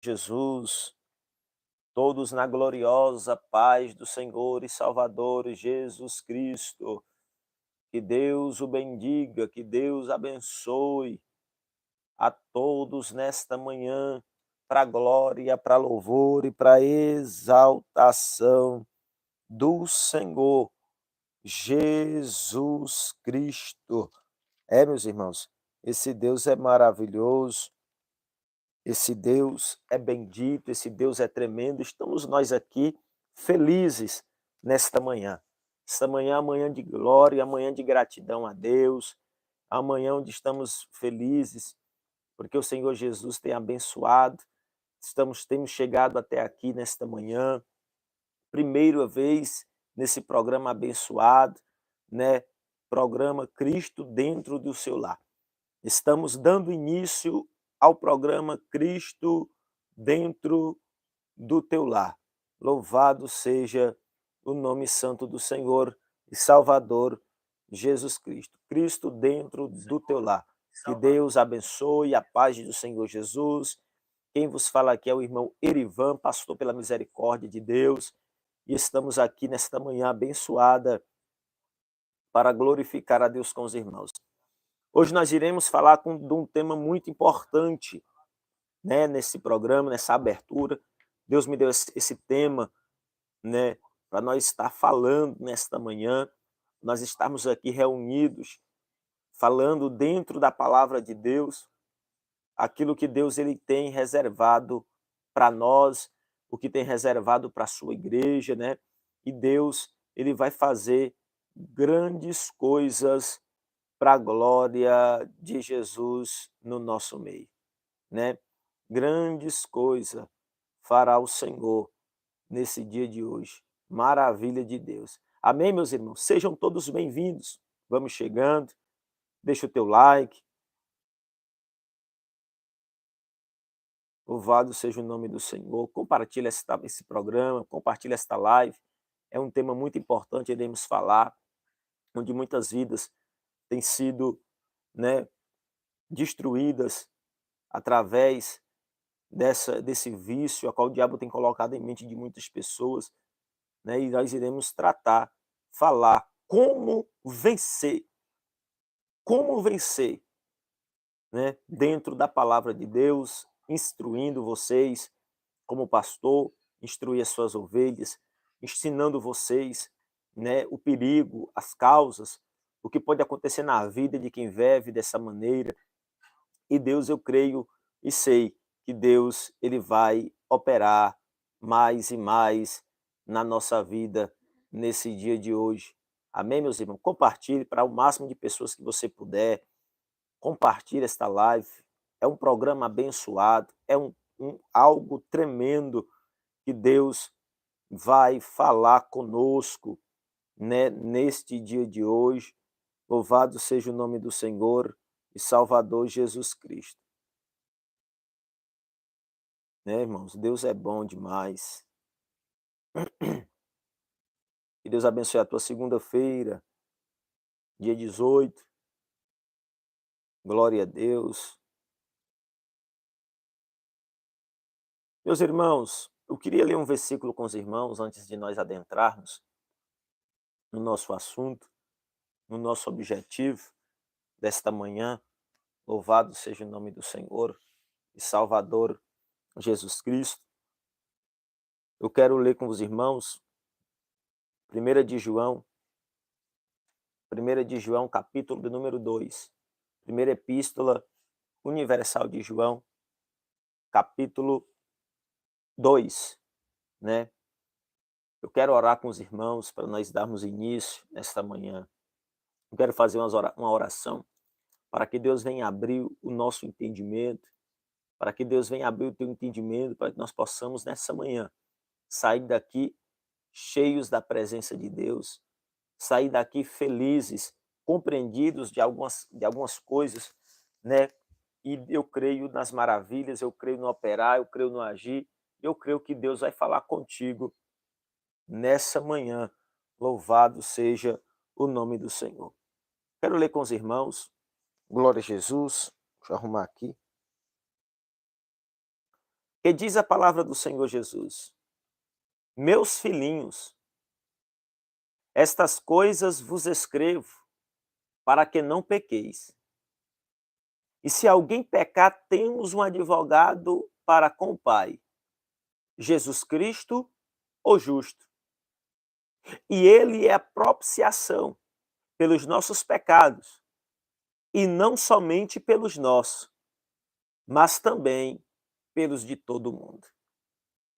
Jesus, todos na gloriosa paz do Senhor e Salvador Jesus Cristo. Que Deus o bendiga, que Deus abençoe a todos nesta manhã, para glória, para louvor e para exaltação do Senhor Jesus Cristo. Meus irmãos, esse Deus é maravilhoso. Esse Deus é bendito, esse Deus é tremendo. Estamos nós aqui felizes nesta manhã. Esta manhã é amanhã de glória, amanhã de gratidão a Deus, amanhã onde estamos felizes, porque o Senhor Jesus tem abençoado. Temos chegado até aqui nesta manhã, primeira vez nesse programa abençoado, né? Programa Cristo dentro do seu lar. Estamos dando início ao programa Cristo dentro do teu lar. Louvado seja o nome santo do Senhor e Salvador Jesus Cristo. Cristo dentro do teu lar. Que Deus abençoe, a paz do Senhor Jesus. Quem vos fala aqui é o irmão Erivan, pastor pela misericórdia de Deus. E estamos aqui nesta manhã abençoada para glorificar a Deus com os irmãos. Hoje nós iremos falar de um tema muito importante, né, nesse programa, nessa abertura. Deus me deu esse tema, né, para nós estar falando nesta manhã, nós estarmos aqui reunidos, falando dentro da palavra de Deus, aquilo que Deus ele tem reservado para nós, o que tem reservado para a sua igreja, né? E Deus ele vai fazer grandes coisas para a glória de Jesus no nosso meio, né? Grandes coisas fará o Senhor nesse dia de hoje. Maravilha de Deus. Amém, meus irmãos? Sejam todos bem-vindos. Vamos chegando. Deixa o teu like. Louvado seja o nome do Senhor. Compartilha esse programa, compartilha esta live. É um tema muito importante, iremos falar, onde muitas vidas têm sido, né, destruídas através desse vício a qual o diabo tem colocado em mente de muitas pessoas, né? E nós iremos tratar, falar como vencer, né? Dentro da palavra de Deus, instruindo vocês como pastor, instruir as suas ovelhas, ensinando vocês, né? O perigo, as causas, o que pode acontecer na vida de quem vive dessa maneira. E Deus, eu creio e sei que Deus ele vai operar mais e mais na nossa vida nesse dia de hoje. Amém, meus irmãos? Compartilhe para o máximo de pessoas que você puder. Compartilhe esta live. É um programa abençoado, é algo tremendo que Deus vai falar conosco, né, neste dia de hoje. Louvado seja o nome do Senhor e Salvador Jesus Cristo. Né, irmãos? Deus é bom demais. Que Deus abençoe a tua segunda-feira, dia 18. Glória a Deus. Meus irmãos, eu queria ler um versículo com os irmãos antes de nós adentrarmos no nosso assunto, no nosso objetivo desta manhã. Louvado seja o nome do Senhor e Salvador Jesus Cristo. Eu quero ler com os irmãos 1 de João, 1 de João, capítulo de número 2. Primeira epístola universal de João, capítulo 2, né? Eu quero orar com os irmãos para nós darmos início nesta manhã. Eu quero fazer uma oração para que Deus venha abrir o nosso entendimento, para que Deus venha abrir o teu entendimento, para que nós possamos nessa manhã sair daqui cheios da presença de Deus, sair daqui felizes, compreendidos de algumas coisas, né? E eu creio nas maravilhas, eu creio no operar, eu creio no agir, eu creio que Deus vai falar contigo nessa manhã. Louvado seja o nome do Senhor. Quero ler com os irmãos. Glória a Jesus. Deixa eu arrumar aqui. Que diz a palavra do Senhor Jesus: Meus filhinhos, estas coisas vos escrevo para que não pequeis. E se alguém pecar, temos um advogado para com o Pai, Jesus Cristo, o justo. E ele é a propiciação pelos nossos pecados, e não somente pelos nossos, mas também pelos de todo mundo,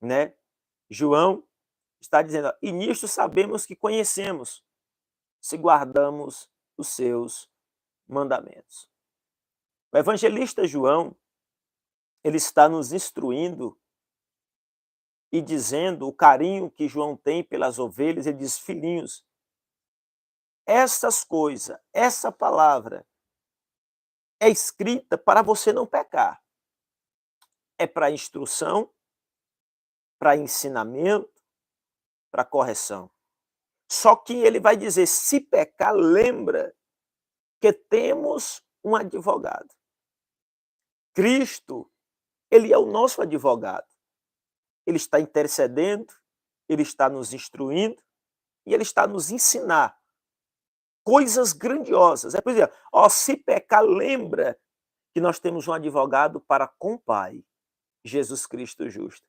né? João está dizendo, ó, e nisto sabemos que conhecemos, se guardamos os seus mandamentos. O evangelista João, ele está nos instruindo e dizendo o carinho que João tem pelas ovelhas. Ele diz, filhinhos, essas coisas, essa palavra é escrita para você não pecar. É para instrução, para ensinamento, para correção. Só que ele vai dizer, se pecar, lembra que temos um advogado. Cristo, ele é o nosso advogado. Ele está intercedendo, ele está nos instruindo e ele está nos ensinar coisas grandiosas. É por exemplo, ó, se pecar, lembra que nós temos um advogado para com o Pai, Jesus Cristo justo.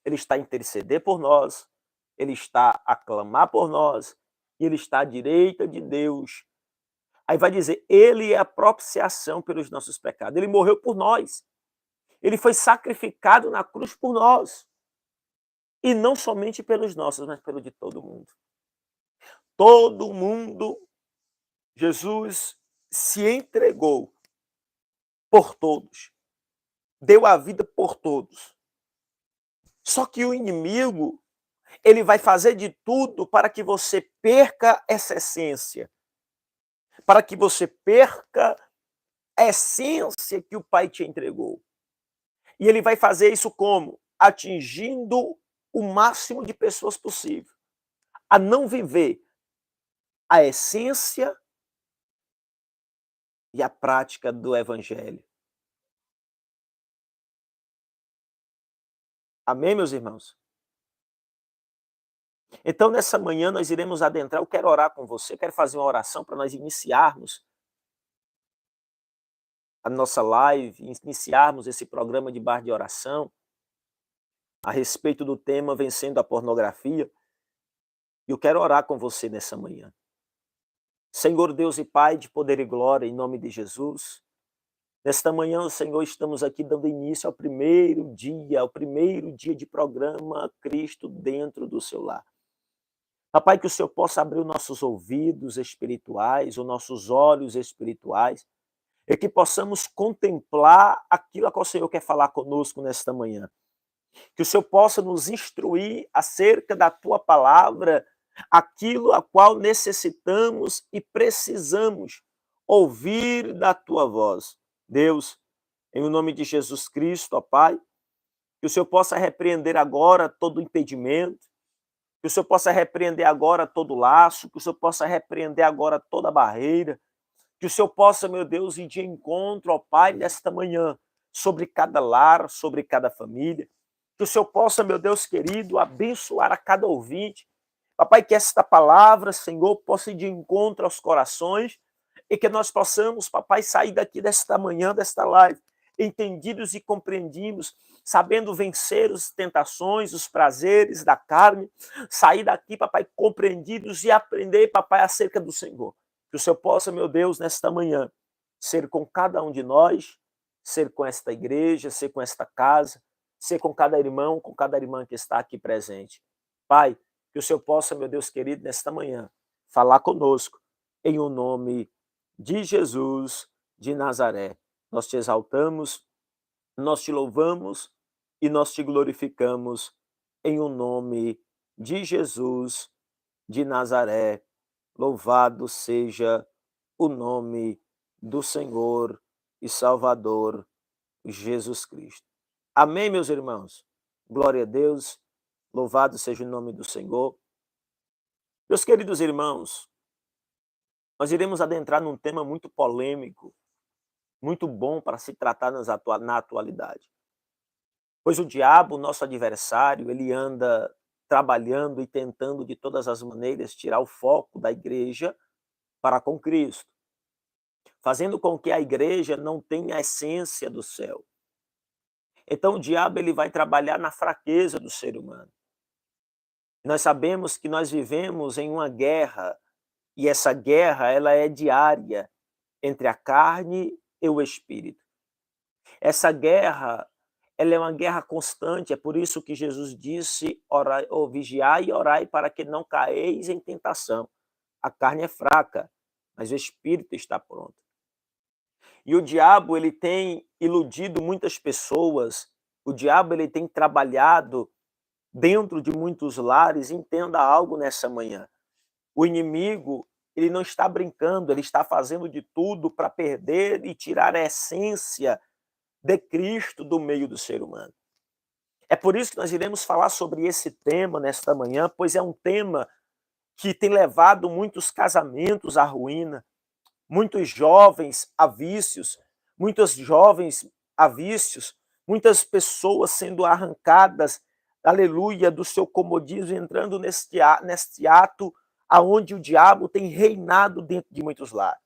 Ele está a interceder por nós, ele está a clamar por nós, e ele está à direita de Deus. Aí vai dizer, ele é a propiciação pelos nossos pecados. Ele morreu por nós. Ele foi sacrificado na cruz por nós. E não somente pelos nossos, mas pelo de todo mundo. Todo mundo, Jesus se entregou por todos. Deu a vida por todos. Só que o inimigo, ele vai fazer de tudo para que você perca essa essência. Para que você perca a essência que o Pai te entregou. E ele vai fazer isso como? Atingindo o máximo de pessoas possível. A não viver a essência e a prática do Evangelho. Amém, meus irmãos? Então, nessa manhã, nós iremos adentrar. Eu quero orar com você, quero fazer uma oração para nós iniciarmos a nossa live, iniciarmos esse programa de bar de oração a respeito do tema Vencendo a Pornografia. E eu quero orar com você nessa manhã. Senhor Deus e Pai de poder e glória, em nome de Jesus, nesta manhã, Senhor, estamos aqui dando início ao primeiro dia de programa Cristo dentro do seu lar. Papai, que o Senhor possa abrir os nossos ouvidos espirituais, os nossos olhos espirituais, e que possamos contemplar aquilo a qual o Senhor quer falar conosco nesta manhã. Que o Senhor possa nos instruir acerca da Tua palavra, aquilo a qual necessitamos e precisamos ouvir da Tua voz. Deus, em nome de Jesus Cristo, ó Pai, que o Senhor possa repreender agora todo impedimento, que o Senhor possa repreender agora todo laço, que o Senhor possa repreender agora toda barreira, que o Senhor possa, meu Deus, ir de encontro, ó Pai, nesta manhã, sobre cada lar, sobre cada família, que o Senhor possa, meu Deus querido, abençoar a cada ouvinte, papai, que esta palavra, Senhor, possa ir de encontro aos corações e que nós possamos, papai, sair daqui desta manhã, desta live, entendidos e compreendidos, sabendo vencer as tentações, os prazeres da carne, sair daqui, papai, compreendidos e aprender, papai, acerca do Senhor. Que o Senhor possa, meu Deus, nesta manhã, ser com cada um de nós, ser com esta igreja, ser com esta casa, ser com cada irmão, com cada irmã que está aqui presente. Pai, que o Senhor possa, meu Deus querido, nesta manhã, falar conosco, em o nome de Jesus de Nazaré. Nós te exaltamos, nós te louvamos e nós te glorificamos em o nome de Jesus de Nazaré. Louvado seja o nome do Senhor e Salvador Jesus Cristo. Amém, meus irmãos? Glória a Deus, louvado seja o nome do Senhor. Meus queridos irmãos, nós iremos adentrar num tema muito polêmico, muito bom para se tratar na atualidade. Pois o diabo, nosso adversário, ele anda trabalhando e tentando de todas as maneiras tirar o foco da igreja para com Cristo, fazendo com que a igreja não tenha a essência do céu. Então o diabo ele vai trabalhar na fraqueza do ser humano. Nós sabemos que nós vivemos em uma guerra, e essa guerra ela é diária entre a carne e o espírito. Essa guerra, ela é uma guerra constante, é por isso que Jesus disse: orai, ou vigiai e orai para que não caeis em tentação. A carne é fraca, mas o espírito está pronto. E o diabo, ele tem iludido muitas pessoas, o diabo ele tem trabalhado dentro de muitos lares. Entenda algo nessa manhã. O inimigo, ele não está brincando, ele está fazendo de tudo para perder e tirar a essência de Cristo do meio do ser humano. É por isso que nós iremos falar sobre esse tema nesta manhã, pois é um tema que tem levado muitos casamentos à ruína, muitos jovens a vícios, muitos jovens a vícios, muitas pessoas sendo arrancadas, aleluia, do seu comodismo, entrando neste ato aonde o diabo tem reinado dentro de muitos lares.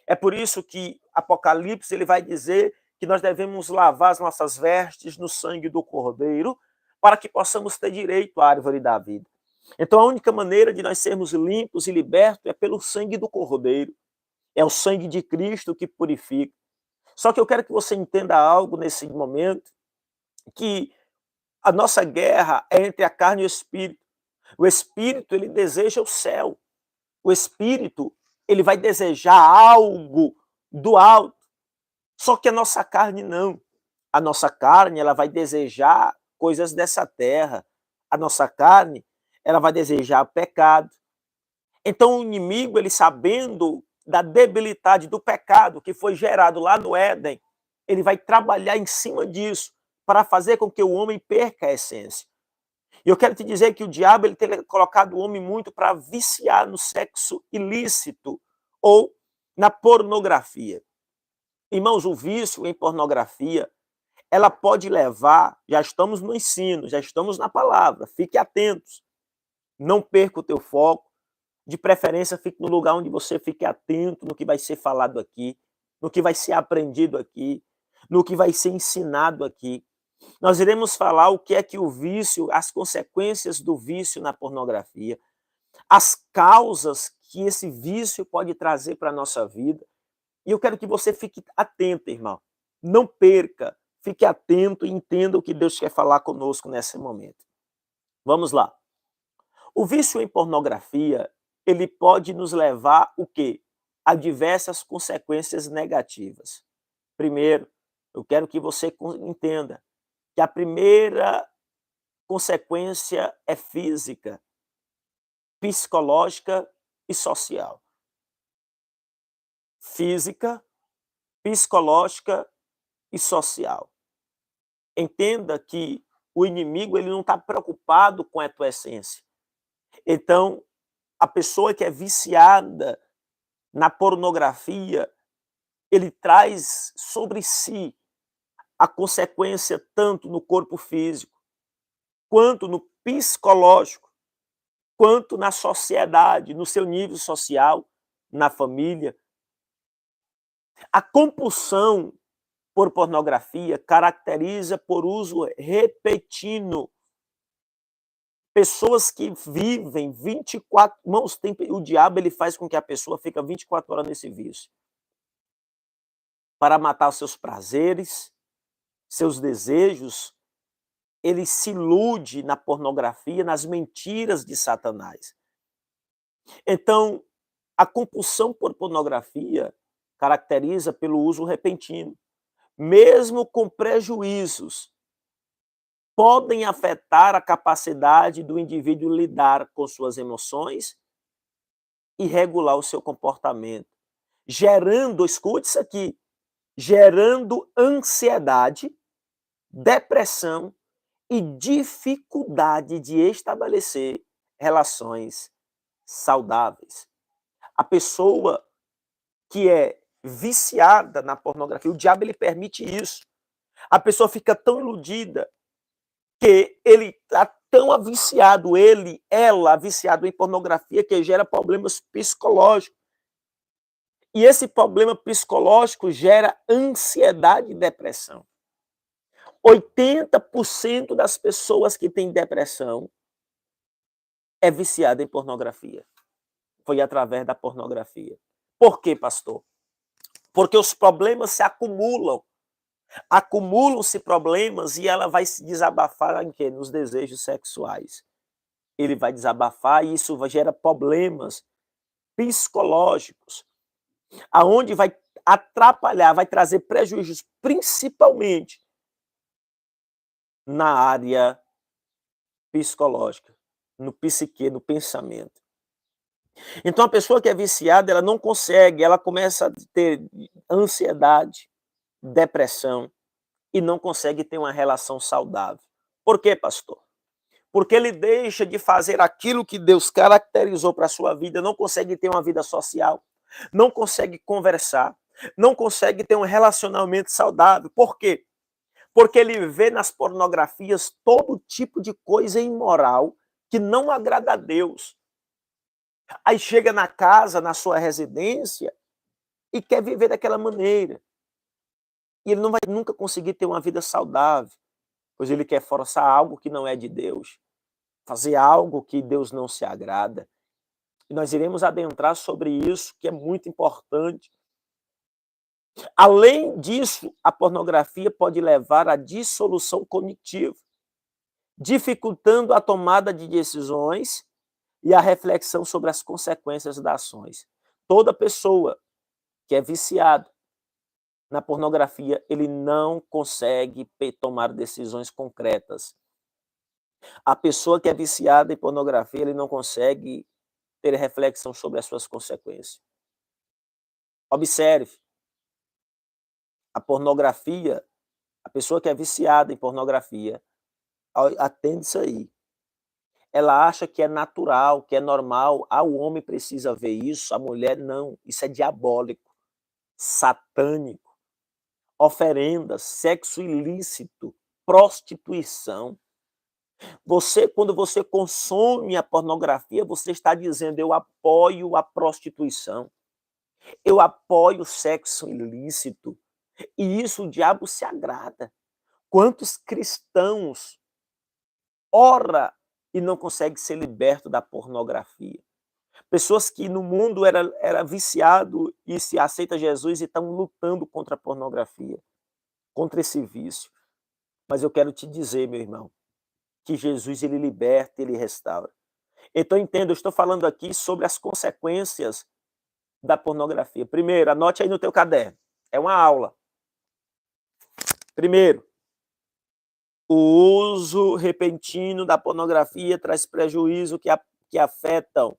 É por isso que Apocalipse ele vai dizer que nós devemos lavar as nossas vestes no sangue do Cordeiro para que possamos ter direito à árvore da vida. Então a única maneira de nós sermos limpos e libertos é pelo sangue do Cordeiro. É o sangue de Cristo que purifica. Só que eu quero que você entenda algo nesse momento, que a nossa guerra é entre a carne e o espírito. O espírito, ele deseja o céu. O espírito, ele vai desejar algo do alto. Só que a nossa carne não. A nossa carne, ela vai desejar coisas dessa terra. A nossa carne, ela vai desejar pecado. Então o inimigo, ele sabendo da debilidade do pecado que foi gerado lá no Éden, ele vai trabalhar em cima disso para fazer com que o homem perca a essência. E eu quero te dizer que o diabo ele tem colocado o homem muito para viciar no sexo ilícito ou na pornografia. Irmãos, o vício em pornografia, ela pode levar, já estamos no ensino, já estamos na palavra, fique atentos, não perca o teu foco, de preferência fique no lugar onde você fique atento no que vai ser falado aqui, no que vai ser aprendido aqui, no que vai ser ensinado aqui. Nós iremos falar o que é que o vício, as consequências do vício na pornografia, as causas que esse vício pode trazer para a nossa vida. E eu quero que você fique atento, irmão. Não perca, fique atento e entenda o que Deus quer falar conosco nesse momento. Vamos lá. O vício em pornografia, ele pode nos levar o quê? A diversas consequências negativas. Primeiro, eu quero que você entenda que a primeira consequência é física, psicológica e social. Física, psicológica e social. Entenda que o inimigo ele não está preocupado com a tua essência. Então, a pessoa que é viciada na pornografia, ele traz sobre si a consequência tanto no corpo físico, quanto no psicológico, quanto na sociedade, no seu nível social, na família. A compulsão por pornografia caracteriza por uso repentino. Pessoas que vivem 24... Irmãos, o diabo ele faz com que a pessoa fique 24 horas nesse vício. Para matar os seus prazeres, seus desejos, ele se ilude na pornografia, nas mentiras de Satanás. Então, a compulsão por pornografia caracteriza pelo uso repentino, mesmo com prejuízos, podem afetar a capacidade do indivíduo lidar com suas emoções e regular o seu comportamento, gerando, escute isso aqui, gerando ansiedade, depressão e dificuldade de estabelecer relações saudáveis. A pessoa que é viciada na pornografia, o diabo ele permite isso. A pessoa fica tão iludida que ele está tão viciado, ela, viciado em pornografia, que gera problemas psicológicos. E esse problema psicológico gera ansiedade e depressão. 80% das pessoas que têm depressão é viciada em pornografia. Foi através da pornografia. Por quê, pastor? Porque os problemas se acumulam. Acumulam-se problemas e ela vai se desabafar em quê? Nos desejos sexuais. Ele vai desabafar e isso gera problemas psicológicos, aonde vai atrapalhar, vai trazer prejuízos, principalmente na área psicológica, no psique, no pensamento. Então, a pessoa que é viciada, ela não consegue, ela começa a ter ansiedade, depressão e não consegue ter uma relação saudável. Por quê, pastor? Porque ele deixa de fazer aquilo que Deus caracterizou para a sua vida, não consegue ter uma vida social, não consegue conversar, não consegue ter um relacionamento saudável. Por quê? Porque ele vê nas pornografias todo tipo de coisa imoral que não agrada a Deus. Aí chega na casa, na sua residência, e quer viver daquela maneira. E ele não vai nunca conseguir ter uma vida saudável, pois ele quer forçar algo que não é de Deus, fazer algo que Deus não se agrada. E nós iremos adentrar sobre isso, que é muito importante. Além disso, a pornografia pode levar à dissolução cognitiva, dificultando a tomada de decisões e a reflexão sobre as consequências das ações. Toda pessoa que é viciada na pornografia, ele não consegue tomar decisões concretas. A pessoa que é viciada em pornografia, ele não consegue ter reflexão sobre as suas consequências. Observe, a pornografia, a pessoa que é viciada em pornografia, atende isso aí. Ela acha que é natural, que é normal. Ah, o homem precisa ver isso, a mulher não. Isso é diabólico, satânico. Oferendas, sexo ilícito, prostituição. Quando você consome a pornografia, você está dizendo: eu apoio a prostituição, eu apoio o sexo ilícito. E isso o diabo se agrada. Quantos cristãos ora e não conseguem ser libertos da pornografia? Pessoas que no mundo era viciado e se aceita Jesus e estão lutando contra a pornografia, contra esse vício. Mas eu quero te dizer, meu irmão, que Jesus ele liberta, ele restaura. Então entenda, eu estou falando aqui sobre as consequências da pornografia. Primeiro, anote aí no teu caderno. É uma aula. Primeiro, o uso repentino da pornografia traz prejuízo que afetam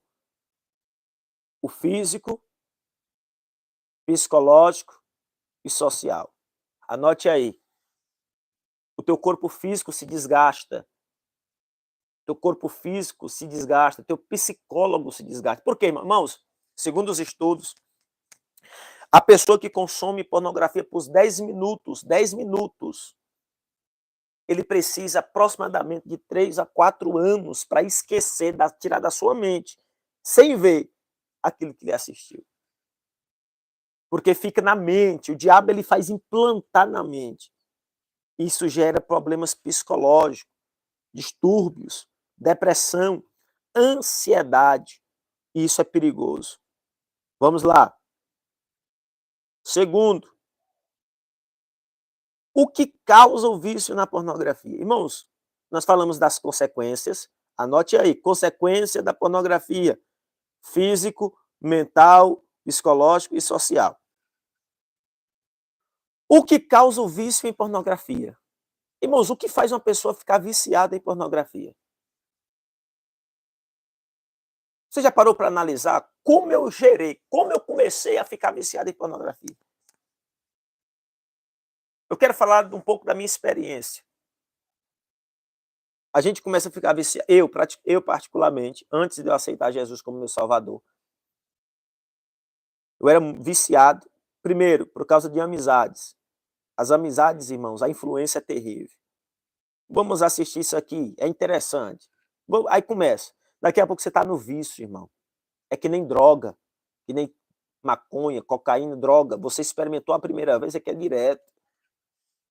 o físico, psicológico e social. Anote aí. O teu corpo físico se desgasta. Teu corpo físico se desgasta, teu psicólogo se desgasta. Por quê, irmãos? Segundo os estudos, a pessoa que consome pornografia por 10 minutos, ele precisa aproximadamente de 3 a 4 anos para esquecer, tirar da sua mente, sem ver aquilo que ele assistiu. Porque fica na mente, o diabo ele faz implantar na mente. Isso gera problemas psicológicos, distúrbios, depressão, ansiedade. E isso é perigoso. Vamos lá. Segundo, o que causa o vício na pornografia? Irmãos, nós falamos das consequências. Anote aí, consequência da pornografia: físico, mental, psicológico e social. O que causa o vício em pornografia? Irmãos, o que faz uma pessoa ficar viciada em pornografia? Você já parou para analisar como eu gerei, como eu comecei a ficar viciado em pornografia? Eu quero falar um pouco da minha experiência. A gente começa a ficar viciado, eu particularmente, antes de eu aceitar Jesus como meu salvador, eu era viciado, primeiro, por causa de amizades. As amizades, irmãos, a influência é terrível. Vamos assistir isso aqui, é interessante. Aí começa. Daqui a pouco você está no vício, irmão. É que nem droga, que nem maconha, cocaína, droga. Você experimentou a primeira vez, você quer direto.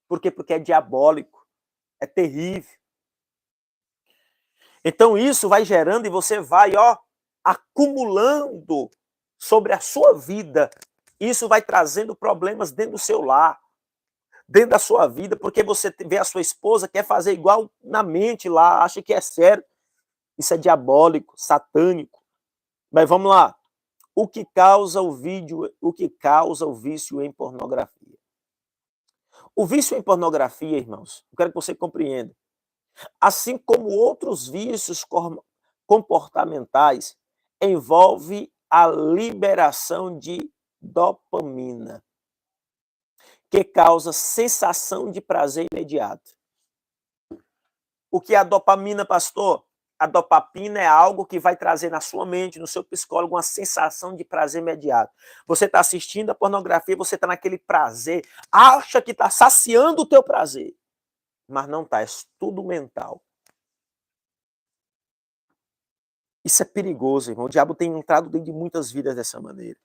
Por quê? Porque é diabólico, é terrível. Então isso vai gerando e você vai, acumulando sobre a sua vida. Isso vai trazendo problemas dentro do seu lar, dentro da sua vida, porque você vê a sua esposa, quer fazer igual na mente lá, acha que é sério. Isso é diabólico, satânico. Mas vamos lá. O que causa o vício em pornografia? O vício em pornografia, irmãos, eu quero que você compreenda, assim como outros vícios comportamentais, envolve a liberação de dopamina, que causa sensação de prazer imediato. O que é a dopamina, pastor? A dopamina é algo que vai trazer na sua mente, no seu psicólogo, uma sensação de prazer imediato. Você está assistindo a pornografia, você está naquele prazer, acha que está saciando o teu prazer, mas não está, é tudo mental. Isso é perigoso, irmão. O diabo tem entrado dentro de muitas vidas dessa maneira,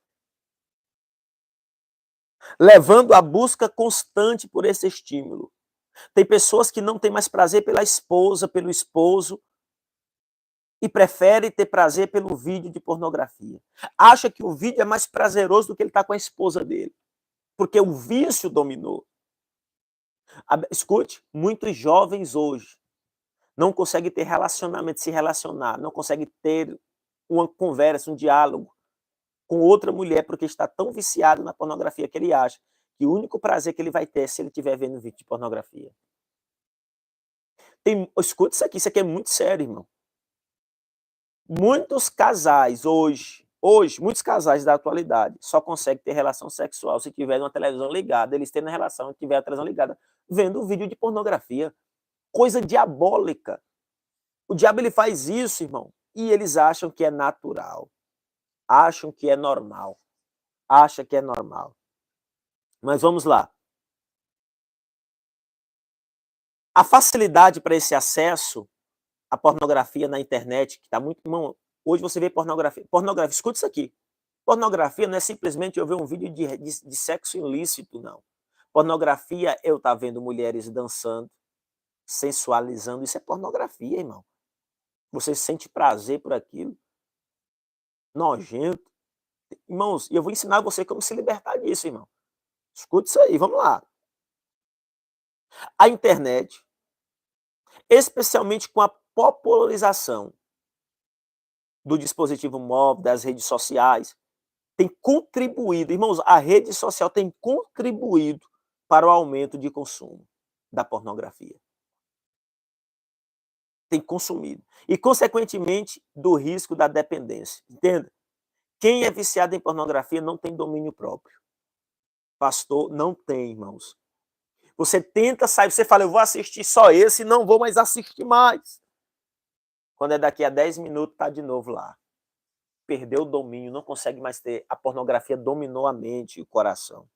levando à busca constante por esse estímulo. Tem pessoas que não têm mais prazer pela esposa, pelo esposo, e prefere ter prazer pelo vídeo de pornografia. Acha que o vídeo é mais prazeroso do que ele estar com a esposa dele, porque o vício dominou. Escute, muitos jovens hoje não conseguem ter relacionamento, se relacionar, não conseguem ter uma conversa, um diálogo com outra mulher, porque está tão viciado na pornografia que ele acha que o único prazer que ele vai ter é se ele estiver vendo vídeo de pornografia. Escute isso aqui é muito sério, irmão. Muitos casais hoje, muitos casais da atualidade só conseguem ter relação sexual se tiver uma televisão ligada, eles tendo a relação, se tiver a televisão ligada, vendo vídeo de pornografia. Coisa diabólica. O diabo ele faz isso, irmão, e eles acham que é natural. Acham que é normal. Acham que é normal. Mas vamos lá. A facilidade para esse acesso à pornografia na internet, que está muito... Irmão, hoje você vê pornografia. Pornografia, escuta isso aqui. Pornografia não é simplesmente eu ver um vídeo de sexo ilícito, não. Pornografia é eu estar vendo mulheres dançando, sensualizando. Isso é pornografia, irmão. Você sente prazer por aquilo. Nojento. Irmãos, e eu vou ensinar você como se libertar disso, irmão. Escuta isso aí, vamos lá. A internet, especialmente com a popularização do dispositivo móvel, das redes sociais, tem contribuído, irmãos, a rede social tem contribuído para o aumento de consumo da pornografia. Tem consumido. E, consequentemente, do risco da dependência. Entenda? Quem é viciado em pornografia não tem domínio próprio. Pastor, não tem, irmãos. Você tenta sair, você fala, eu vou assistir só esse e não vou mais assistir mais. Quando é daqui a 10 minutos, está de novo lá. Perdeu o domínio, não consegue mais ter. A pornografia dominou a mente e o coração.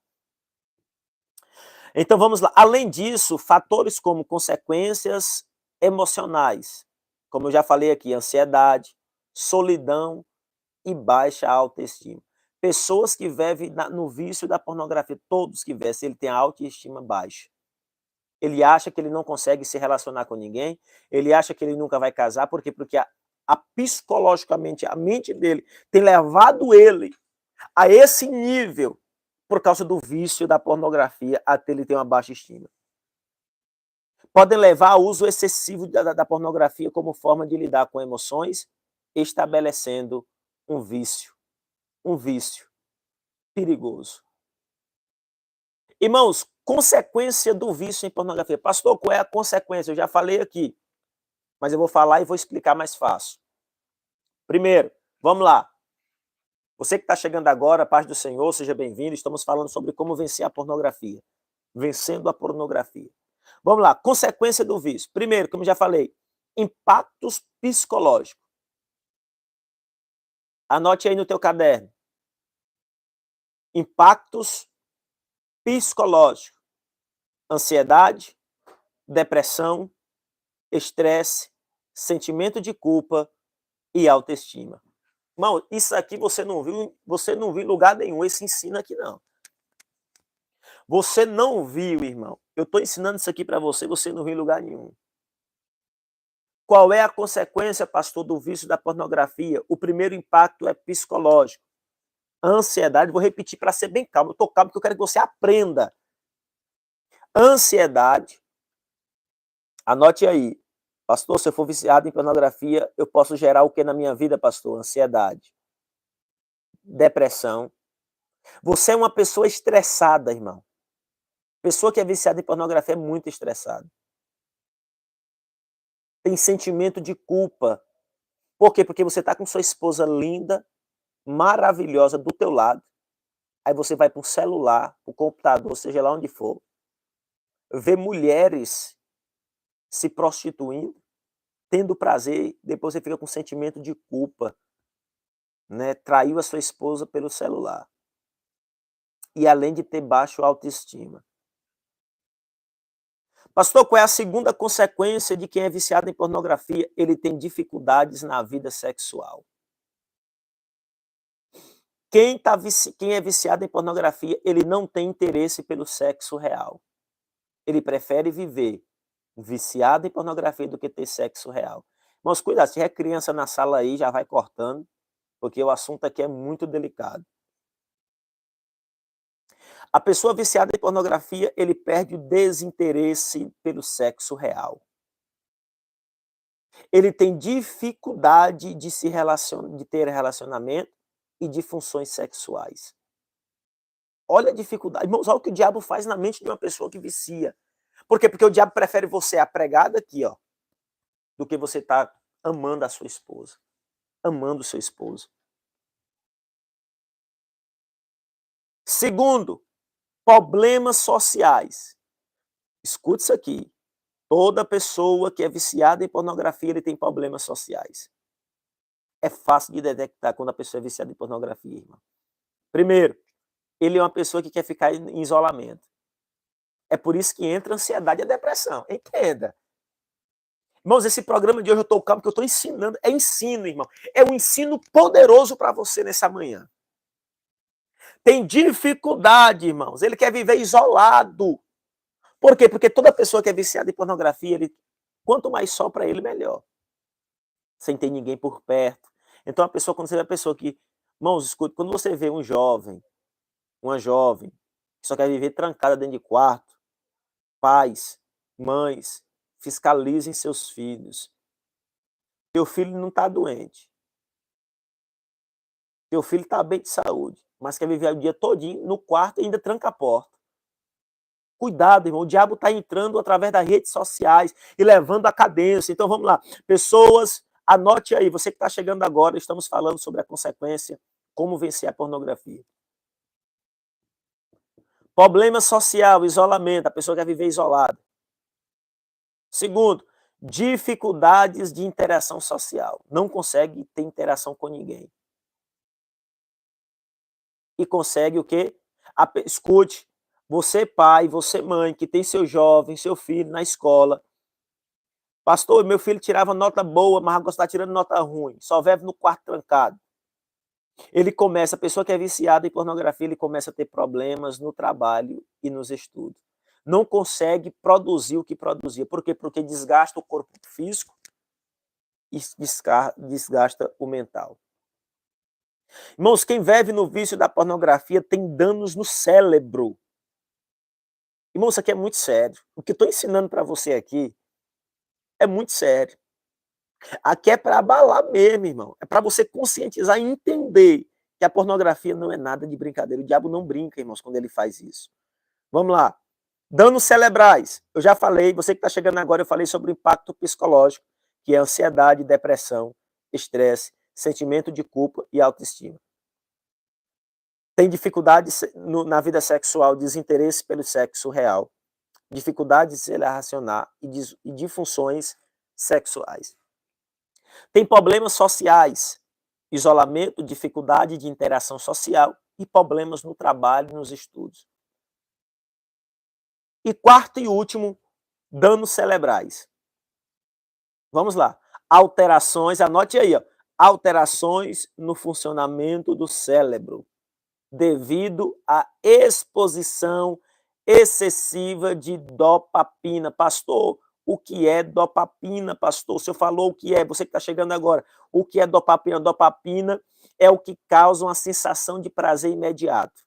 Então vamos lá. Além disso, fatores como consequências emocionais, como eu já falei aqui, ansiedade, solidão e baixa autoestima. Pessoas que vivem no vício da pornografia, todos que vivem, ele tem a autoestima baixa. Ele acha que ele não consegue se relacionar com ninguém, ele acha que ele nunca vai casar, por quê? Porque psicologicamente, a mente dele tem levado ele a esse nível por causa do vício da pornografia, até ele ter uma baixa estima. Podem levar ao uso excessivo da pornografia como forma de lidar com emoções, estabelecendo um vício perigoso. Irmãos, consequência do vício em pornografia. Pastor, qual é a consequência? Eu já falei aqui, mas eu vou falar e vou explicar mais fácil. Primeiro, vamos lá. Você que está chegando agora, paz do Senhor, seja bem-vindo. Estamos falando sobre como vencer a pornografia. Vencendo a pornografia. Vamos lá, consequência do vício. Primeiro, como já falei, impactos psicológicos. Anote aí no teu caderno. Impactos psicológicos. Ansiedade, depressão, estresse, sentimento de culpa e autoestima. Irmão, isso aqui você não viu em lugar nenhum, esse ensino aqui não. Você não viu, irmão. Eu estou ensinando isso aqui para você, você não viu em lugar nenhum. Qual é a consequência, pastor, do vício da pornografia? O primeiro impacto é psicológico. A ansiedade, vou repetir para ser bem calmo. Eu estou calmo porque eu quero que você aprenda. Ansiedade. Anote aí. Pastor, se eu for viciado em pornografia, eu posso gerar o que na minha vida, pastor? Ansiedade. Depressão. Você é uma pessoa estressada, irmão. Pessoa que é viciada em pornografia é muito estressada. Tem sentimento de culpa. Por quê? Porque você está com sua esposa linda, maravilhosa do teu lado. Aí você vai para o celular, para o computador, seja lá onde for, vê mulheres se prostituindo, tendo prazer, depois você fica com sentimento de culpa, né? Traiu a sua esposa pelo celular. E além de ter baixo autoestima. Pastor, qual é a segunda consequência de quem é viciado em pornografia? Ele tem dificuldades na vida sexual. Quem é viciado em pornografia, ele não tem interesse pelo sexo real. Ele prefere viver viciado em pornografia do que ter sexo real. Mas cuidado, se é criança na sala aí, já vai cortando, porque o assunto aqui é muito delicado. A pessoa viciada em pornografia, ele perde o desinteresse pelo sexo real. Ele tem dificuldade de de ter relacionamento e de funções sexuais. Olha a dificuldade. Irmãos, olha o que o diabo faz na mente de uma pessoa que vicia. Por quê? Porque o diabo prefere você apregado aqui, ó, do que você tá amando a sua esposa, amando o seu esposo. Segundo, problemas sociais. Escute isso aqui. Toda pessoa que é viciada em pornografia, ele tem problemas sociais. É fácil de detectar quando a pessoa é viciada em pornografia, irmão. Primeiro, ele é uma pessoa que quer ficar em isolamento. É por isso que entra a ansiedade e a depressão. Entenda. Irmãos, esse programa de hoje eu estou calmo porque eu estou ensinando. É ensino, irmão. É um ensino poderoso para você nessa manhã. Tem dificuldade, irmãos. Ele quer viver isolado. Por quê? Porque toda pessoa que é viciada em pornografia, quanto mais só para ele, melhor. Sem ter ninguém por perto. Então, quando você vê a pessoa que. Irmãos, escute, quando você vê um jovem, uma jovem, que só quer viver trancada dentro de quarto, pais, mães, fiscalizem seus filhos. Teu filho não está doente. Teu filho está bem de saúde, mas quer viver o dia todinho no quarto e ainda tranca a porta. Cuidado, irmão, o diabo está entrando através das redes sociais e levando a cadência. Então vamos lá, pessoas, anote aí, você que está chegando agora, estamos falando sobre a consequência, como vencer a pornografia. Problema social, isolamento, a pessoa quer viver isolada. Segundo, dificuldades de interação social, não consegue ter interação com ninguém. E consegue o quê? Escute, você pai, você mãe, que tem seu jovem, seu filho na escola. Pastor, meu filho tirava nota boa, mas agora está tirando nota ruim. Só vive no quarto trancado. A pessoa que é viciada em pornografia, ele começa a ter problemas no trabalho e nos estudos. Não consegue produzir o que produzia. Por quê? Porque desgasta o corpo físico e desgasta o mental. Irmãos, quem vive no vício da pornografia tem danos no cérebro. Irmão, isso aqui é muito sério. O que eu estou ensinando para você aqui é muito sério. Aqui é para abalar mesmo, irmão. É para você conscientizar e entender que a pornografia não é nada de brincadeira. O diabo não brinca, irmãos, quando ele faz isso. Vamos lá. Danos cerebrais. Eu já falei, você que está chegando agora, eu falei sobre o impacto psicológico, que é ansiedade, depressão, estresse, sentimento de culpa e autoestima. Tem dificuldade na vida sexual, desinteresse pelo sexo real, dificuldade de se relacionar e disfunções sexuais. Tem problemas sociais, isolamento, dificuldade de interação social e problemas no trabalho e nos estudos. E quarto e último, danos cerebrais. Vamos lá. Alterações, anote aí, ó. Alterações no funcionamento do cérebro, devido à exposição excessiva de dopamina. Pastor, o que é dopamina, pastor? O senhor falou o que é, você que está chegando agora. O que é dopamina? Dopamina é o que causa uma sensação de prazer imediato.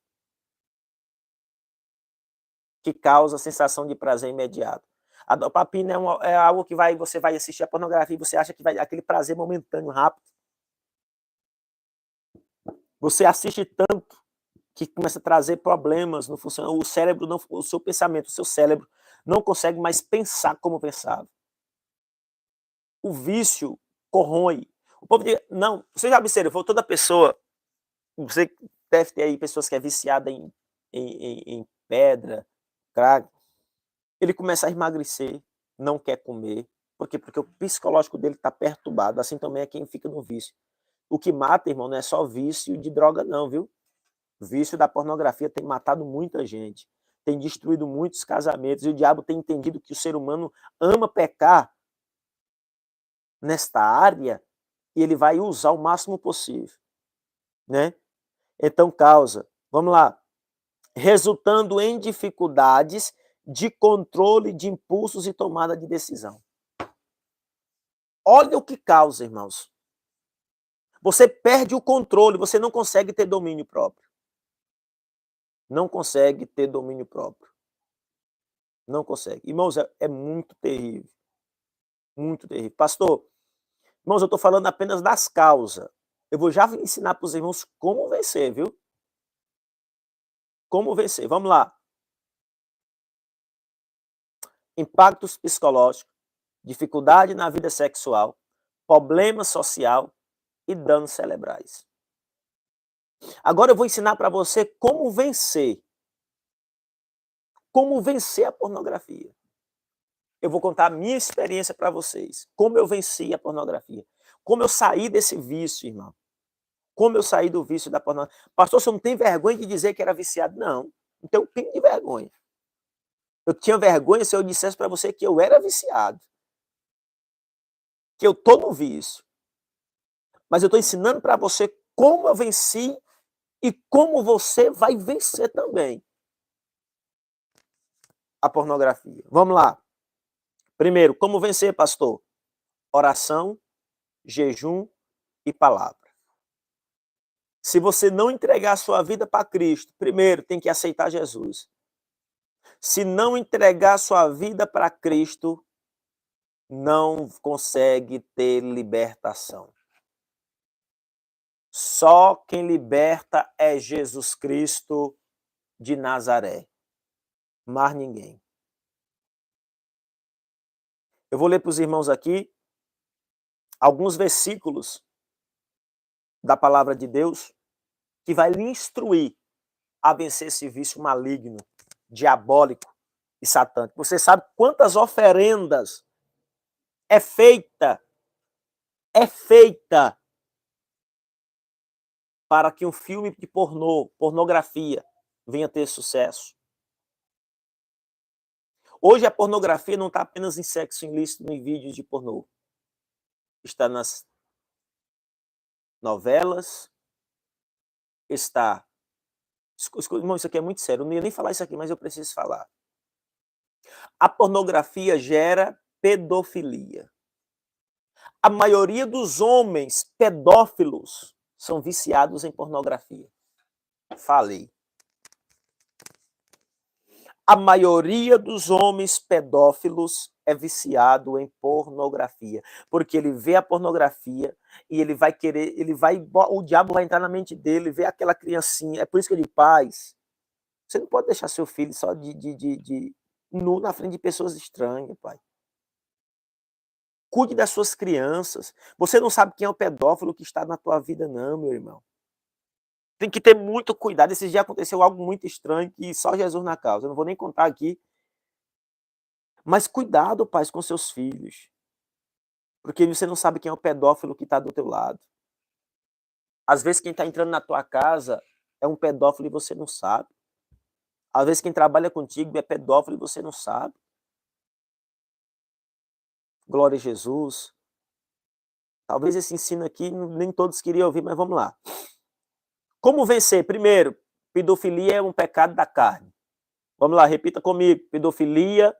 Que causa a sensação de prazer imediato. A dopamina é algo que você vai assistir a pornografia e você acha que vai aquele prazer momentâneo, rápido. Você assiste tanto que começa a trazer problemas no funcionamento. O cérebro, não, o seu pensamento, o seu cérebro não consegue mais pensar como pensava. O vício corrói. O povo diz, não, você já observou, toda pessoa, você deve ter aí pessoas que é viciada em pedra, crack, ele começa a emagrecer, não quer comer. Por quê? Porque o psicológico dele está perturbado, assim também é quem fica no vício. O que mata, irmão, não é só vício de droga não, viu? O vício da pornografia tem matado muita gente, tem destruído muitos casamentos, e o diabo tem entendido que o ser humano ama pecar nesta área, e ele vai usar o máximo possível, né? Então causa, vamos lá, resultando em dificuldades de controle de impulsos e tomada de decisão. Olha o que causa, irmãos. Você perde o controle, você não consegue ter domínio próprio. Não consegue ter domínio próprio. Não consegue. Irmãos, é muito terrível. Muito terrível. Pastor, irmãos, eu estou falando apenas das causas. Eu vou já ensinar para os irmãos como vencer, viu? Como vencer. Vamos lá. Impactos psicológicos, dificuldade na vida sexual, problema social e danos cerebrais. Agora eu vou ensinar para você como vencer. Como vencer a pornografia. Eu vou contar a minha experiência para vocês. Como eu venci a pornografia. Como eu saí desse vício, irmão. Como eu saí do vício da pornografia. Pastor, você não tem vergonha de dizer que era viciado? Não. Não tenho pingo de vergonha. Eu tinha vergonha se eu dissesse para você que eu era viciado. Que eu estou no vício. Mas eu estou ensinando para você como eu venci e como você vai vencer também a pornografia. Vamos lá. Primeiro, como vencer, pastor? Oração, jejum e palavra. Se você não entregar a sua vida para Cristo, primeiro tem que aceitar Jesus. Se não entregar a sua vida para Cristo, não consegue ter libertação. Só quem liberta é Jesus Cristo de Nazaré. Mais ninguém. Eu vou ler para os irmãos aqui alguns versículos da palavra de Deus que vai lhe instruir a vencer esse vício maligno, diabólico e satânico. Você sabe quantas oferendas é feita para que um filme de pornografia, venha ter sucesso. Hoje a pornografia não está apenas em sexo ilícito em vídeos de pornô. Está nas novelas, está... Irmão, isso aqui é muito sério, eu não ia nem falar isso aqui, mas eu preciso falar. A pornografia gera pedofilia. A maioria dos homens pedófilos são viciados em pornografia. Falei. A maioria dos homens pedófilos é viciado em pornografia, porque ele vê a pornografia e ele vai querer, o diabo vai entrar na mente dele, vê aquela criancinha. É por isso que ele pais, você não pode deixar seu filho só nu na frente de pessoas estranhas, pai. Cuide das suas crianças. Você não sabe quem é o pedófilo que está na tua vida, não, meu irmão. Tem que ter muito cuidado. Esses dias aconteceu algo muito estranho que só Jesus na causa. Eu não vou nem contar aqui. Mas cuidado, pais, com seus filhos. Porque você não sabe quem é o pedófilo que está do teu lado. Às vezes quem está entrando na tua casa é um pedófilo e você não sabe. Às vezes quem trabalha contigo é pedófilo e você não sabe. Glória a Jesus. Talvez esse ensino aqui nem todos queriam ouvir, mas vamos lá. Como vencer? Primeiro, pedofilia é um pecado da carne. Vamos lá, repita comigo. Pedofilia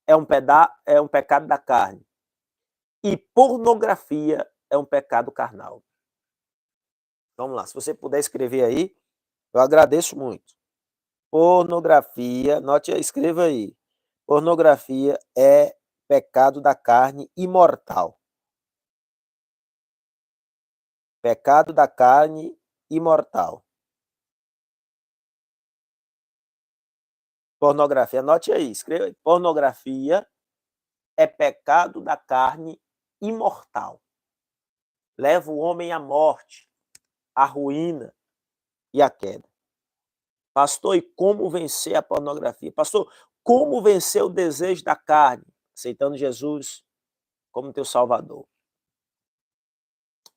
é um pecado da carne. E pornografia é um pecado carnal. Vamos lá, se você puder escrever aí, eu agradeço muito. Pornografia, note aí, escreva aí. Pornografia é pecado da carne imortal. Pecado da carne imortal. Pornografia, anote aí, escreva aí. Pornografia é pecado da carne imortal. Leva o homem à morte, à ruína e à queda. Pastor, e como vencer a pornografia? Pastor, como vencer o desejo da carne? Aceitando Jesus como teu Salvador.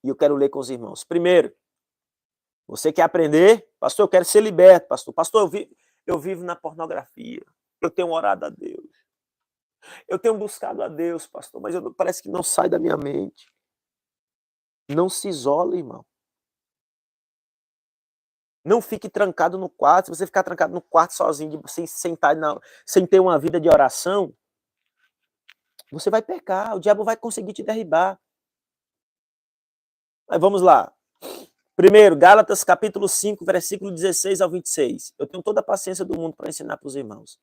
E eu quero ler com os irmãos. Primeiro, você quer aprender? Pastor, eu quero ser liberto, pastor. Pastor, eu vivo na pornografia. Eu tenho orado a Deus. Eu tenho buscado a Deus, pastor, mas parece que não sai da minha mente. Não se isole, irmão. Não fique trancado no quarto. Se você ficar trancado no quarto sozinho, sem ter uma vida de oração, você vai pecar. O diabo vai conseguir te derribar. Mas vamos lá. Primeiro, Gálatas capítulo 5, versículo 16 ao 26. Eu tenho toda a paciência do mundo para ensinar para os irmãos.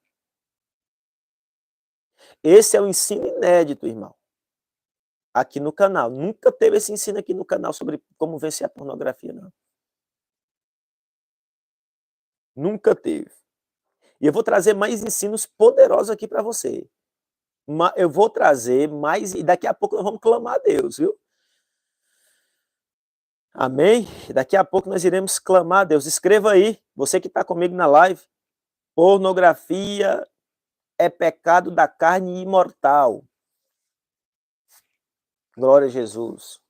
Esse é um ensino inédito, irmão. Aqui no canal. Nunca teve esse ensino aqui no canal sobre como vencer a pornografia, não. Nunca teve. E eu vou trazer mais ensinos poderosos aqui para você. Eu vou trazer mais, e daqui a pouco nós vamos clamar a Deus, viu? Amém? Daqui a pouco nós iremos clamar a Deus. Escreva aí, você que está comigo na live. Pornografia é pecado da carne imortal. Glória a Jesus.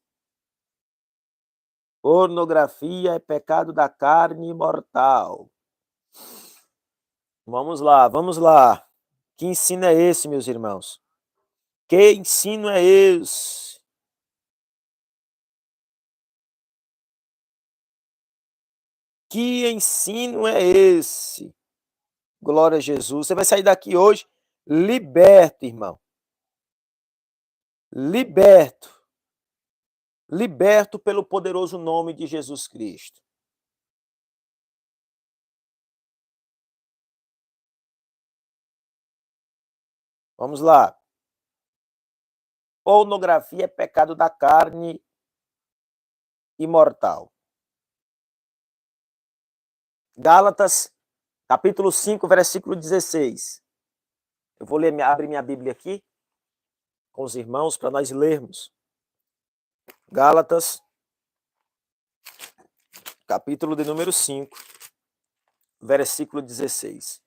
Pornografia é pecado da carne imortal. Vamos lá, vamos lá. Que ensino é esse, meus irmãos? Que ensino é esse? Que ensino é esse? Glória a Jesus. Você vai sair daqui hoje liberto, irmão. Liberto. Liberto pelo poderoso nome de Jesus Cristo. Vamos lá. Pornografia é pecado da carne imortal. Gálatas, capítulo 5, versículo 16. Eu vou ler, abre minha Bíblia aqui com os irmãos para nós lermos. Gálatas, capítulo de número 5, versículo 16.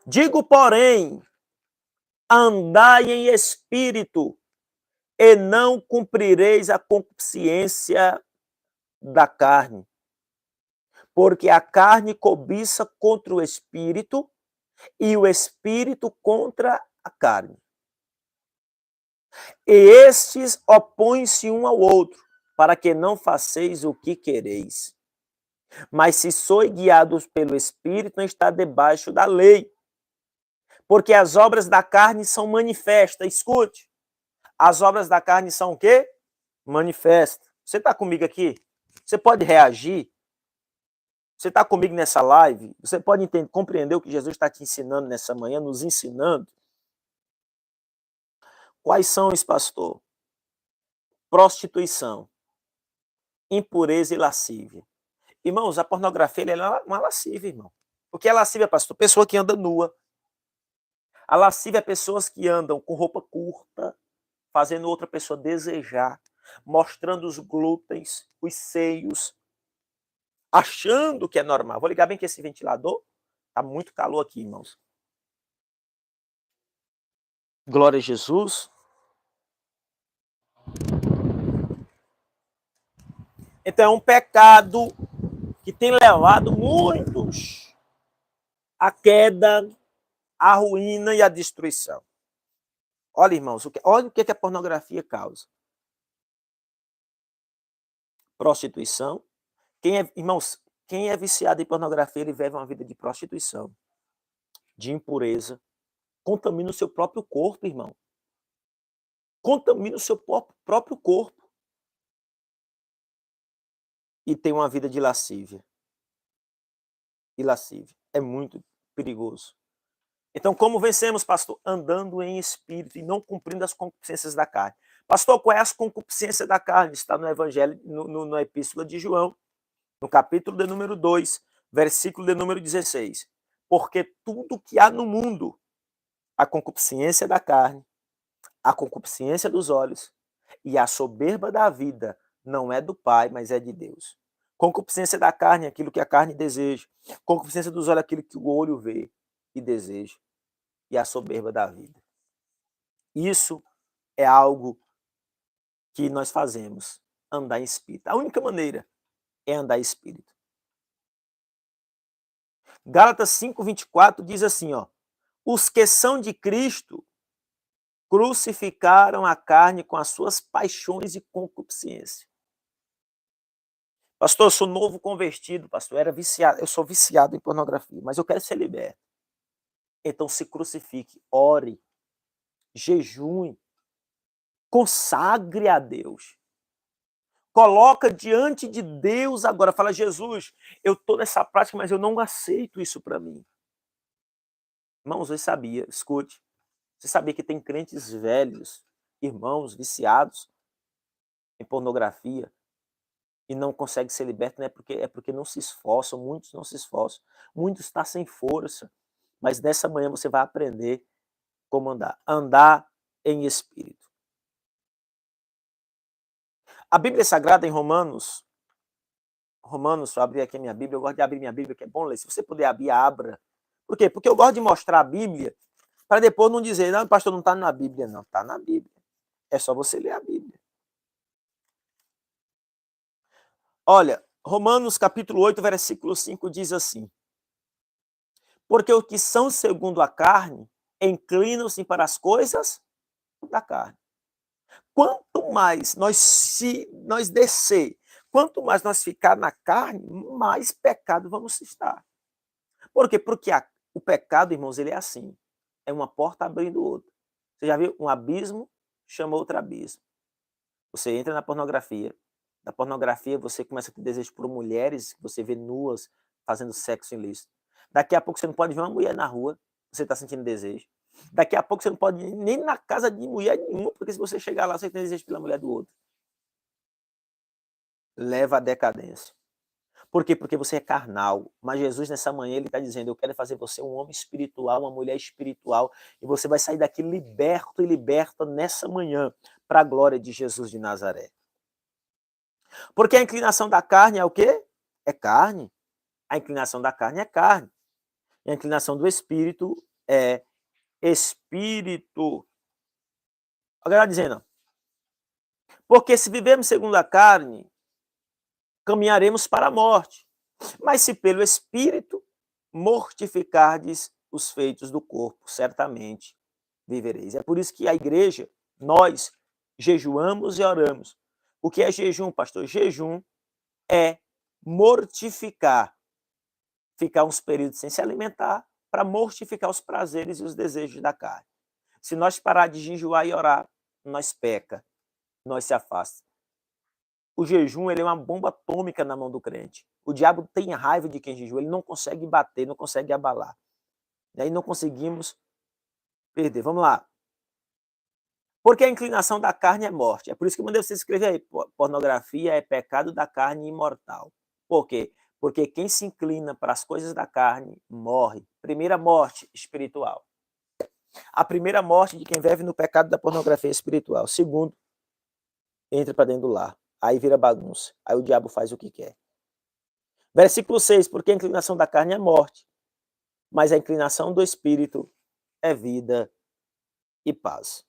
Digo, porém, andai em espírito, e não cumprireis a concupiscência da carne. Porque a carne cobiça contra o espírito, e o espírito contra a carne. E estes opõem-se um ao outro, para que não faceis o que quereis. Mas se sois guiados pelo espírito, não está debaixo da lei. Porque as obras da carne são manifestas. Escute. As obras da carne são o quê? Manifestas. Você está comigo aqui? Você pode reagir? Você está comigo nessa live? Você pode compreender o que Jesus está te ensinando nessa manhã, nos ensinando? Quais são os, pastor? Prostituição, impureza e lascívia. Irmãos, a pornografia é uma lascívia, irmão. O que é lascívia, pastor? Pessoa que anda nua. A lascívia é pessoas que andam com roupa curta, fazendo outra pessoa desejar, mostrando os glúteos, os seios, achando que é normal. Vou ligar bem que esse ventilador tá muito calor aqui, irmãos. Glória a Jesus. Então é um pecado que tem levado muitos à queda, à ruína e à destruição. Olha, irmãos, olha o que a pornografia causa. Prostituição. Irmãos, quem é viciado em pornografia, ele vive uma vida de prostituição, de impureza, contamina o seu próprio corpo, irmão. Contamina o seu próprio corpo. E tem uma vida de lascívia. E lascívia. É muito perigoso. Então, como vencemos, pastor? Andando em espírito e não cumprindo as concupiscências da carne. Pastor, qual é as concupiscências da carne? Está no Evangelho, na Epístola de João, no capítulo de número 2, versículo de número 16. Porque tudo que há no mundo, a concupiscência da carne, a concupiscência dos olhos e a soberba da vida não é do Pai, mas é de Deus. Concupiscência da carne, aquilo que a carne deseja. Concupiscência dos olhos, aquilo que o olho vê e deseja. E a soberba da vida. Isso é algo que nós fazemos, andar em espírito. A única maneira é andar em espírito. Gálatas 5:24 diz assim, ó: os que são de Cristo crucificaram a carne com as suas paixões e concupiscência. Pastor, eu sou novo convertido, pastor, eu sou viciado em pornografia, mas eu quero ser liberto. Então se crucifique, ore, jejue, consagre a Deus. Coloca diante de Deus agora, fala: Jesus, eu estou nessa prática, mas eu não aceito isso para mim. Irmãos, você sabia, escute, você sabia que tem crentes velhos, irmãos viciados em pornografia e não conseguem ser libertos, não é porque não se esforçam, muitos não se esforçam, muitos estão sem força, mas nessa manhã você vai aprender como andar em espírito. A Bíblia Sagrada em Romanos, deixa eu abrir aqui a minha Bíblia, eu gosto de abrir minha Bíblia, que é bom ler, se você puder abrir, abra. Por quê? Porque eu gosto de mostrar a Bíblia, para depois não dizer, não, pastor, não está na Bíblia, não, está na Bíblia. É só você ler a Bíblia. Olha, Romanos capítulo 8, versículo 5 diz assim: porque os que são segundo a carne, inclinam-se para as coisas da carne. Quanto mais nós descer, quanto mais nós ficar na carne, mais pecado vamos estar. Por quê? Porque o pecado, irmãos, ele é assim. É uma porta abrindo outra. Você já viu? Um abismo chama outro abismo. Você entra na pornografia. Na pornografia você começa a ter desejo por mulheres, você vê nuas fazendo sexo ilícito. Daqui a pouco você não pode ver uma mulher na rua, você está sentindo desejo. Daqui a pouco você não pode ir nem na casa de mulher nenhuma, porque se você chegar lá, você tem desejo pela mulher do outro. Leva à decadência. Por quê? Porque você é carnal. Mas Jesus, nessa manhã, ele está dizendo: eu quero fazer você um homem espiritual, uma mulher espiritual, e você vai sair daqui liberto e liberta nessa manhã, para a glória de Jesus de Nazaré. Porque a inclinação da carne é o quê? É carne. A inclinação da carne é carne. E a inclinação do espírito é espírito. Agora dizendo, porque se vivemos segundo a carne, caminharemos para a morte. Mas se pelo espírito mortificardes os feitos do corpo, certamente vivereis. É por isso que a igreja, nós jejuamos e oramos. O que é jejum, pastor? Jejum é mortificar, ficar uns períodos sem se alimentar, para mortificar os prazeres e os desejos da carne. Se nós parar de jejuar e orar, nós peca, nós se afasta. O jejum, ele é uma bomba atômica na mão do crente. O diabo tem raiva de quem jejua, ele não consegue bater, não consegue abalar. E aí não conseguimos perder. Vamos lá. Porque a inclinação da carne é morte. É por isso que eu mandei você escrever aí, pornografia é pecado da carne imortal. Por quê? Porque quem se inclina para as coisas da carne morre. Primeira morte espiritual. A primeira morte de quem vive no pecado da pornografia espiritual. Segundo, entra para dentro do lar. Aí vira bagunça. Aí o diabo faz o que quer. Versículo 6, porque a inclinação da carne é morte, mas a inclinação do espírito é vida e paz.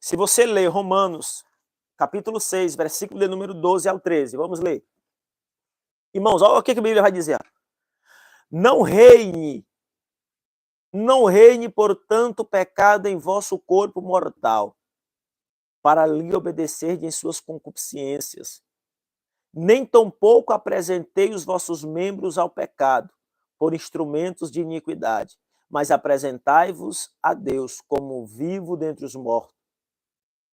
Se você ler Romanos, capítulo 6, versículo de número 12 ao 13, vamos ler. Irmãos, olha o que a Bíblia vai dizer. Não reine Não reine, portanto, pecado em vosso corpo mortal, para lhe obedecer em suas concupiscências. Nem tampouco apresentei os vossos membros ao pecado, por instrumentos de iniquidade, mas apresentai-vos a Deus como vivo dentre os mortos,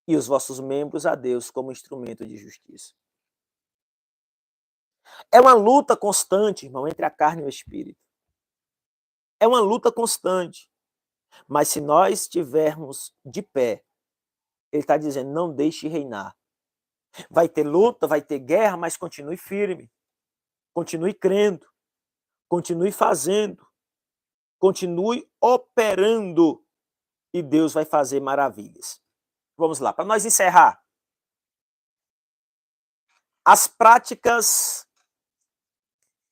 e os vossos membros a Deus como instrumento de justiça. É uma luta constante, irmão, entre a carne e o espírito. É uma luta constante. Mas se nós estivermos de pé, ele está dizendo, não deixe reinar. Vai ter luta, vai ter guerra, mas continue firme. Continue crendo. Continue fazendo. Continue operando. E Deus vai fazer maravilhas. Vamos lá, para nós encerrar. As práticas,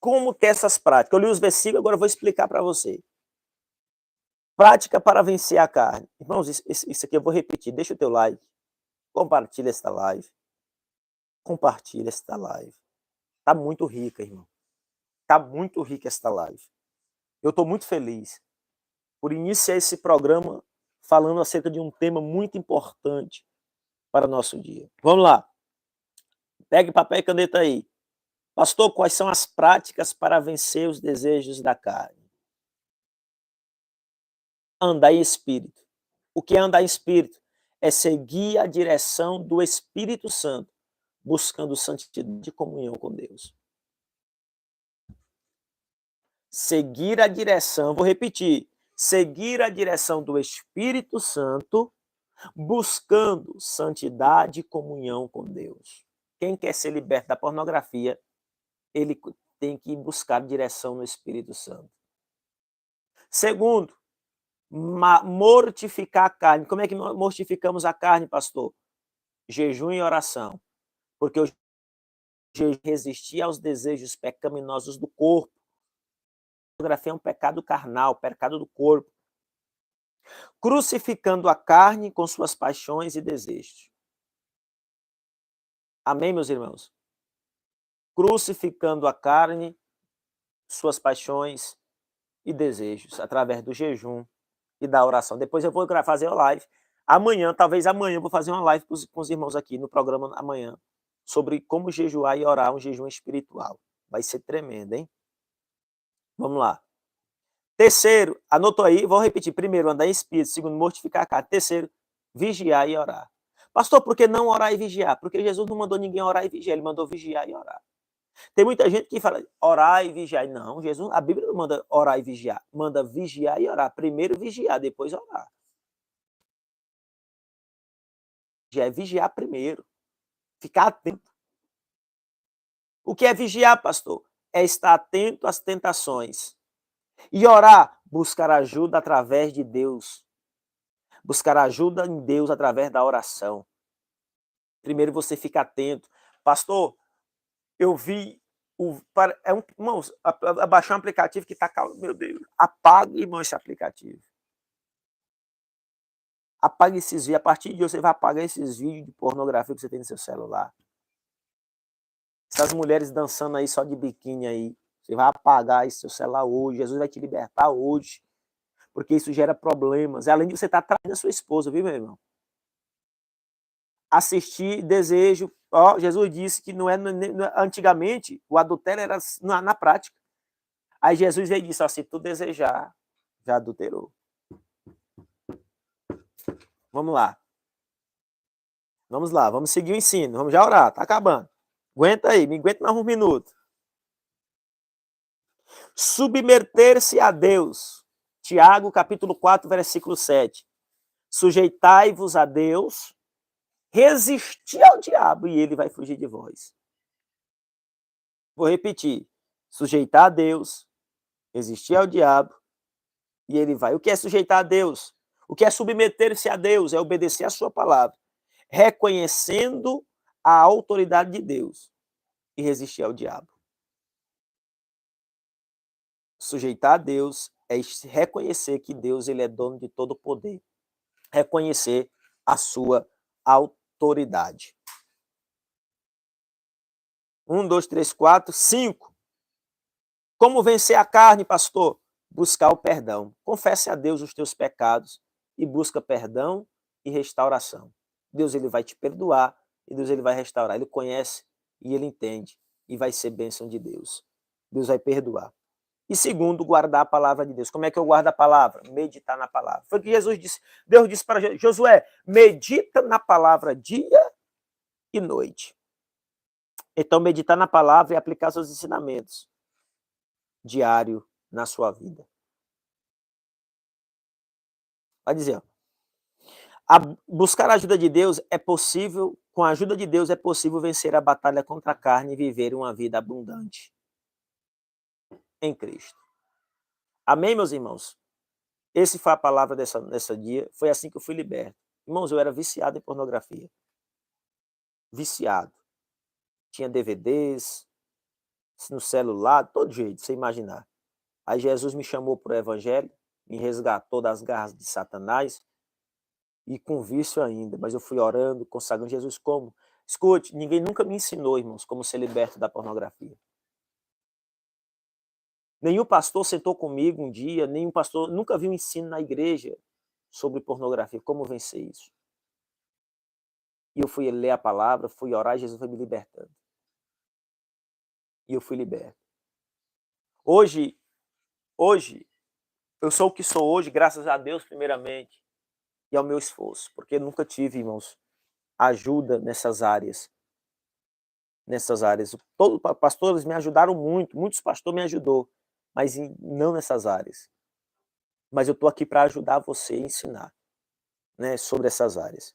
como ter essas práticas? Eu li os versículos, agora eu vou explicar para você. Prática para vencer a carne. Irmãos, isso aqui eu vou repetir. Deixa o teu like. Compartilha esta live. Compartilha esta live. Tá muito rica, irmão. Tá muito rica esta live. Eu estou muito feliz por iniciar esse programa falando acerca de um tema muito importante para o nosso dia. Vamos lá. Pegue papel e caneta aí. Pastor, quais são as práticas para vencer os desejos da carne? Andar em espírito. O que é andar em espírito? É seguir a direção do Espírito Santo, buscando santidade e comunhão com Deus. Seguir a direção, vou repetir, seguir a direção do Espírito Santo, buscando santidade e comunhão com Deus. Quem quer ser liberto da pornografia, ele tem que buscar direção no Espírito Santo. Segundo, mortificar a carne. Como é que mortificamos a carne, pastor? Jejum e oração. Porque o jejum resistia aos desejos pecaminosos do corpo. A pornografia é um pecado carnal, pecado do corpo. Crucificando a carne com suas paixões e desejos. Amém, meus irmãos? Crucificando a carne, suas paixões e desejos, através do jejum e da oração. Depois eu vou fazer uma live. Amanhã, talvez amanhã, eu vou fazer uma live com os irmãos aqui no programa amanhã, sobre como jejuar e orar, um jejum espiritual. Vai ser tremendo, hein? Vamos lá. Terceiro, anotou aí, vou repetir. Primeiro, andar em espírito. Segundo, mortificar a carne. Terceiro, vigiar e orar. Pastor, por que não orar e vigiar? Porque Jesus não mandou ninguém orar e vigiar, ele mandou vigiar e orar. Tem muita gente que fala orar e vigiar. Não, Jesus, a Bíblia não manda orar e vigiar, manda vigiar e orar. Primeiro vigiar, depois orar. Já é vigiar primeiro, ficar atento. O que é vigiar, pastor? É estar atento às tentações. E orar, buscar ajuda através de Deus. Buscar ajuda em Deus através da oração. Primeiro você fica atento. Pastor, eu vi irmãos, baixar um aplicativo que está calmo. Meu Deus, apague, irmão, esse aplicativo. Apague esses vídeos. A partir de hoje você vai apagar esses vídeos de pornografia que você tem no seu celular. Essas mulheres dançando aí só de biquíni aí. Você vai apagar esse seu celular hoje. Jesus vai te libertar hoje. Porque isso gera problemas. Além de você estar atrás da sua esposa, viu, meu irmão? Assistir, desejo. Ó, Jesus disse que não é antigamente o adultério era na prática. Aí Jesus veio e disse: ó, se tu desejar, já adulterou. Vamos lá. Vamos lá, vamos seguir o ensino. Vamos já orar, tá acabando. Aguenta aí, me aguenta mais um minuto. Submeter-se a Deus. Tiago, capítulo 4, versículo 7. Sujeitai-vos a Deus, resistir ao diabo e ele vai fugir de vós. Vou repetir. Sujeitar a Deus, resistir ao diabo e ele vai. O que é sujeitar a Deus? O que é submeter-se a Deus? É obedecer a sua palavra, reconhecendo a autoridade de Deus e resistir ao diabo. Sujeitar a Deus é reconhecer que Deus ele é dono de todo o poder. Reconhecer a sua autoridade. 1, 2, 3, 4, 5. Como vencer a carne, pastor? buscar o perdão. Confesse a Deus os teus pecados e busca perdão e restauração. Deus ele vai te perdoar e Deus ele vai restaurar. Ele conhece e ele entende e vai ser bênção de Deus. Deus vai perdoar. E segundo, guardar a palavra de Deus. Como é que eu guardo a palavra? Meditar na palavra. Foi o que Jesus disse. Deus disse para Josué, medita na palavra dia e noite. Então, meditar na palavra e aplicar seus ensinamentos diário na sua vida. Vai dizer, buscar a ajuda de Deus é possível, com a ajuda de Deus é possível vencer a batalha contra a carne e viver uma vida abundante em Cristo. Amém, meus irmãos? Essa foi a palavra dessa dia, foi assim que eu fui liberto. Irmãos, eu era viciado em pornografia. Viciado. Tinha DVDs, no celular, todo jeito, você imaginar. Aí Jesus me chamou para o evangelho, me resgatou das garras de Satanás, e com vício ainda, mas eu fui orando, consagrando Jesus como? Escute, ninguém nunca me ensinou, irmãos, como ser liberto da pornografia. Nenhum pastor sentou comigo um dia, nenhum pastor, nunca vi um ensino na igreja sobre pornografia, como vencer isso. E eu fui ler a palavra, fui orar, e Jesus foi me libertando. E eu fui liberto. Hoje, eu sou o que sou hoje, graças a Deus, primeiramente, e ao meu esforço, porque nunca tive, irmãos, ajuda nessas áreas. Todos os pastores me ajudaram muito, muitos pastores me ajudou, mas não nessas áreas. Mas eu estou aqui para ajudar você a ensinar, né, sobre essas áreas.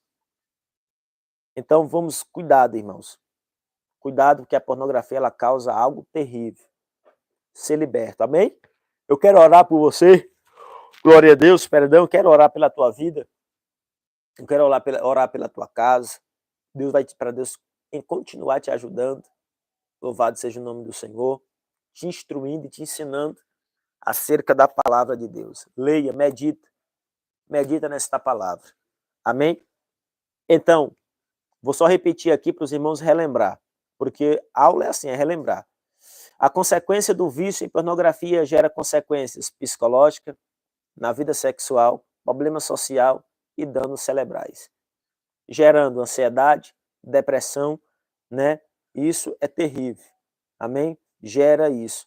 Então vamos, cuidado, irmãos. Cuidado, porque a pornografia ela causa algo terrível. Ser liberto, amém? Eu quero orar por você. Glória a Deus, perdão, eu quero orar pela tua vida. Eu quero orar pela tua casa. Deus vai para Deus continuar te ajudando. Louvado seja o nome do Senhor, te instruindo e te ensinando acerca da palavra de Deus. Leia, medita nesta palavra. Amém? Então, vou só repetir aqui para os irmãos relembrar, porque a aula é assim, é relembrar. A consequência do vício em pornografia gera consequências psicológicas, na vida sexual, problema social e danos cerebrais, gerando ansiedade, depressão, né? Isso é terrível. Amém? Gera isso.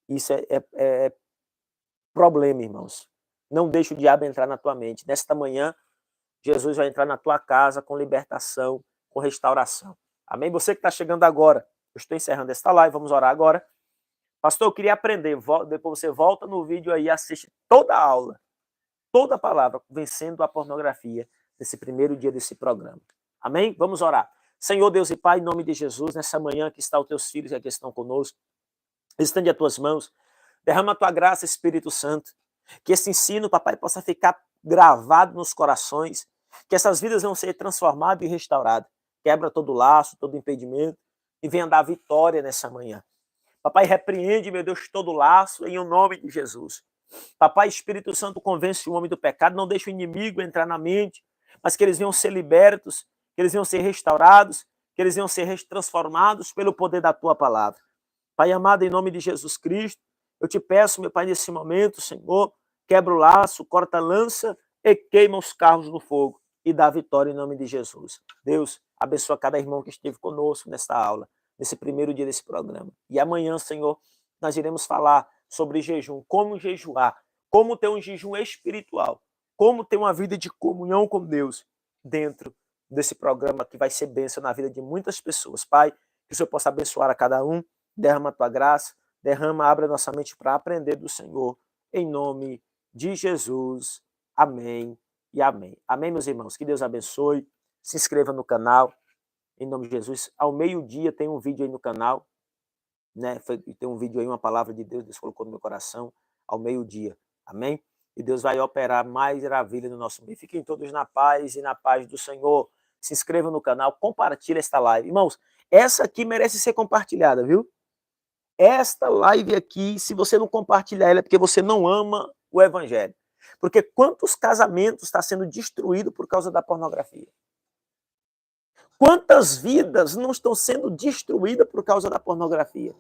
Isso é problema, irmãos. Não deixe o diabo entrar na tua mente. Nesta manhã, Jesus vai entrar na tua casa com libertação, com restauração. Amém? Você que está chegando agora, eu estou encerrando esta live, vamos orar agora. Pastor, eu queria aprender. Depois você volta no vídeo aí e assiste toda a aula, toda a palavra, vencendo a pornografia, nesse primeiro dia desse programa. Amém? Vamos orar. Senhor Deus e Pai, em nome de Jesus, nessa manhã que está os teus filhos que aqui estão conosco, estende as tuas mãos, derrama a tua graça, Espírito Santo, que esse ensino, papai, possa ficar gravado nos corações, que essas vidas vão ser transformadas e restauradas. Quebra todo laço, todo impedimento e venha dar vitória nessa manhã. Papai, repreende, meu Deus, todo laço em o nome de Jesus. Papai, Espírito Santo, convence o homem do pecado, não deixa o inimigo entrar na mente, mas que eles venham ser libertos, que eles venham ser restaurados, que eles venham ser transformados pelo poder da tua palavra. Pai amado, em nome de Jesus Cristo, eu te peço, meu Pai, nesse momento, Senhor, quebra o laço, corta a lança e queima os carros no fogo e dá vitória em nome de Jesus. Deus, abençoa cada irmão que esteve conosco nesta aula, nesse primeiro dia desse programa. E amanhã, Senhor, nós iremos falar sobre jejum, como jejuar, como ter um jejum espiritual, como ter uma vida de comunhão com Deus dentro desse programa que vai ser bênção na vida de muitas pessoas. Pai, que o Senhor possa abençoar a cada um, derrama a tua graça, abre a nossa mente para aprender do Senhor, em nome de Jesus. Amém e amém. Amém, meus irmãos. Que Deus abençoe. Se inscreva no canal, em nome de Jesus. Ao meio-dia tem um vídeo aí no canal, né? Tem um vídeo aí, uma palavra de Deus, Deus colocou no meu coração, ao meio-dia. Amém? E Deus vai operar mais maravilha no nosso meio. Fiquem todos na paz e na paz do Senhor. Se inscreva no canal, compartilhe esta live. Irmãos, essa aqui merece ser compartilhada, viu? Esta live aqui, se você não compartilhar ela, é porque você não ama o evangelho. Porque quantos casamentos estão sendo destruídos por causa da pornografia? Quantas vidas não estão sendo destruídas por causa da pornografia?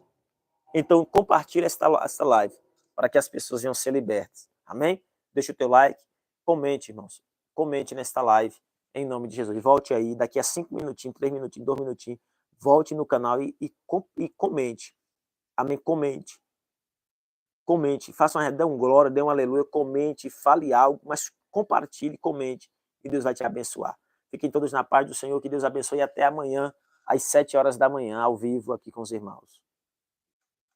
Então, compartilhe esta live. para que as pessoas venham ser libertas. Amém? Deixa o teu like, comente, irmãos. Comente nesta live, em nome de Jesus. Volte aí, daqui a 5 minutinhos, 3 minutinhos, 2 minutinhos, volte no canal e comente. Amém? Comente. Comente, faça dê um glória, dê um aleluia, comente, fale algo, mas compartilhe, comente, e Deus vai te abençoar. Fiquem todos na paz do Senhor, que Deus abençoe e até amanhã, às 7 horas da manhã, ao vivo aqui com os irmãos.